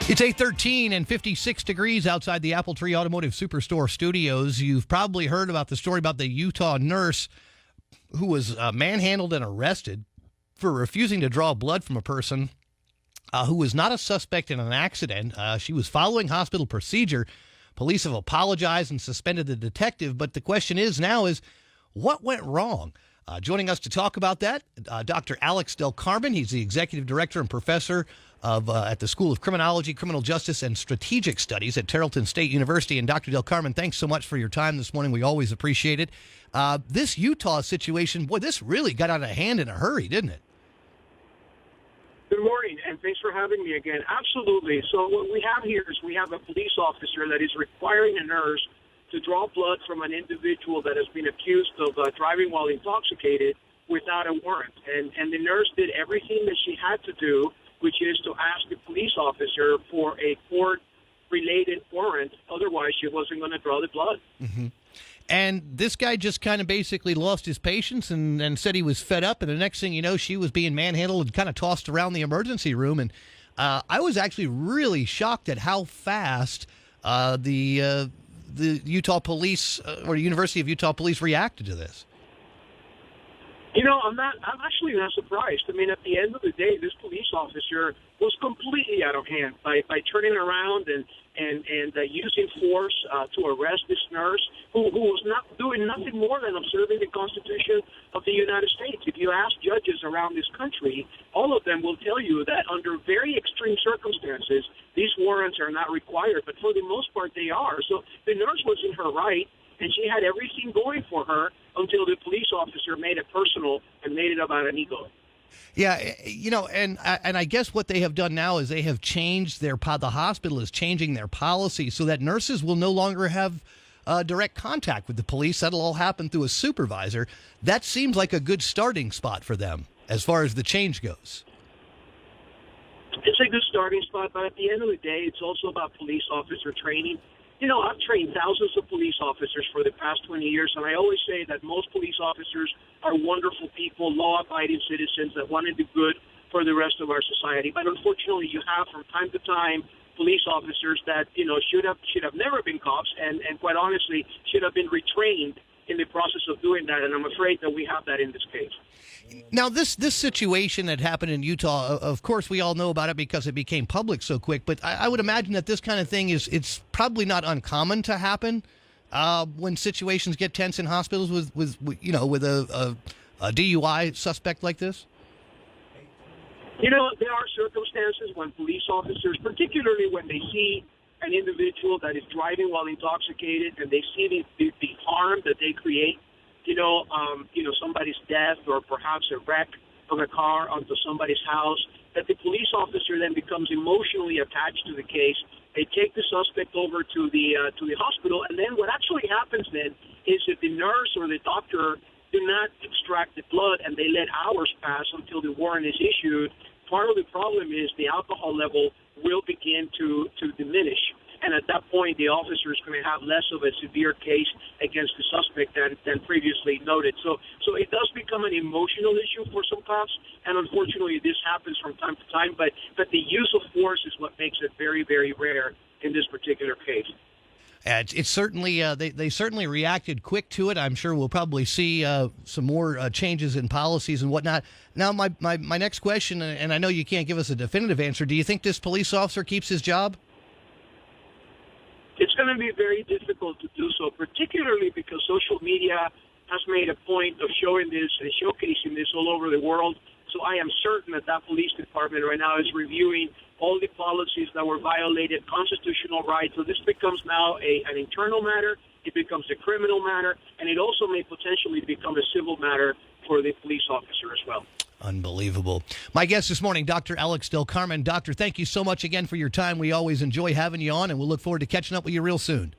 It's 8:13 and 56 degrees outside the Apple Tree Automotive Superstore studios. You've probably heard about the story about the Utah nurse who was manhandled and arrested for refusing to draw blood from a person who was not a suspect in an accident. She was following hospital procedure. Police have apologized and suspended the detective, but the question is what went wrong? Joining us to talk about that, Dr. Alex Del Carmen. He's the executive director and professor at the School of Criminology, Criminal Justice, and Strategic Studies at Tarleton State University. And Dr. Del Carmen, thanks so much for your time this morning. We always appreciate it. This Utah situation, boy, this really got out of hand in a hurry, didn't it? Good morning, and thanks for having me again. Absolutely. So what we have here is we have a police officer that is requiring a nurse to draw blood from an individual that has been accused of driving while intoxicated without a warrant. And the nurse did everything that she had to do, which is to ask the police officer for a court-related warrant. Otherwise, she wasn't going to draw the blood. Mm-hmm. And this guy just kind of basically lost his patience and said he was fed up. And the next thing you know, she was being manhandled and kind of tossed around the emergency room. And I was actually really shocked at how fast the Utah police or the University of Utah police reacted to this. You know, I'm actually not surprised. I mean, at the end of the day, this police officer was completely out of hand by turning around and using force to arrest this nurse who was not doing nothing more than observing the Constitution of the United States. If you ask judges around this country, all of them will tell you that under very extreme circumstances, these warrants are not required, but for the most part, they are. So the nurse was in her right, and she had everything going for her until the police officer made it personal and made it about an ego. Yeah, you know, and I guess what they have done now is they have changed the hospital is changing their policy so that nurses will no longer have direct contact with the police. That'll all happen through a supervisor. That seems like a good starting spot for them as far as the change goes. It's a good starting spot, but at the end of the day, it's also about police officer training. You know, I've trained thousands of police officers for the past 20 years, and I always say that most police officers are wonderful people, law-abiding citizens that want to do good for the rest of our society. But unfortunately, you have from time to time police officers that, you know, should have never been cops and quite honestly should have been retrained in the process of doing that, and I'm afraid that we have that in this case. Now, this situation that happened in Utah, of course, we all know about it because it became public so quick. But I would imagine that this kind of thing it's probably not uncommon to happen when situations get tense in hospitals with a DUI suspect like this. You know, there are circumstances when police officers, particularly when they see an individual that is driving while intoxicated and they see the harm that they create. Somebody's death or perhaps a wreck of a car onto somebody's house, that the police officer then becomes emotionally attached to the case. They take the suspect over to the hospital, and then what actually happens then is that the nurse or the doctor do not extract the blood and they let hours pass until the warrant is issued. Part of the problem is the alcohol level will begin to diminish. And at that point, the officer is going to have less of a severe case against the suspect than previously noted. So it does become an emotional issue for some cops, and unfortunately, this happens from time to time. But the use of force is what makes it very, very rare in this particular case. It's certainly they certainly reacted quick to it. I'm sure we'll probably see some more changes in policies and whatnot. Now, my next question, and I know you can't give us a definitive answer. Do you think this police officer keeps his job? It's going to be very difficult to do so, particularly because social media has made a point of showing this and showcasing this all over the world. So I am certain that police department right now is reviewing all the policies that were violated, constitutional rights. So this becomes now an internal matter. It becomes a criminal matter, and it also may potentially become a civil matter for the police officer as well. Unbelievable. My guest this morning, Dr. Alex Del Carmen. Doctor, thank you so much again for your time. We always enjoy having you on, and we'll look forward to catching up with you real soon.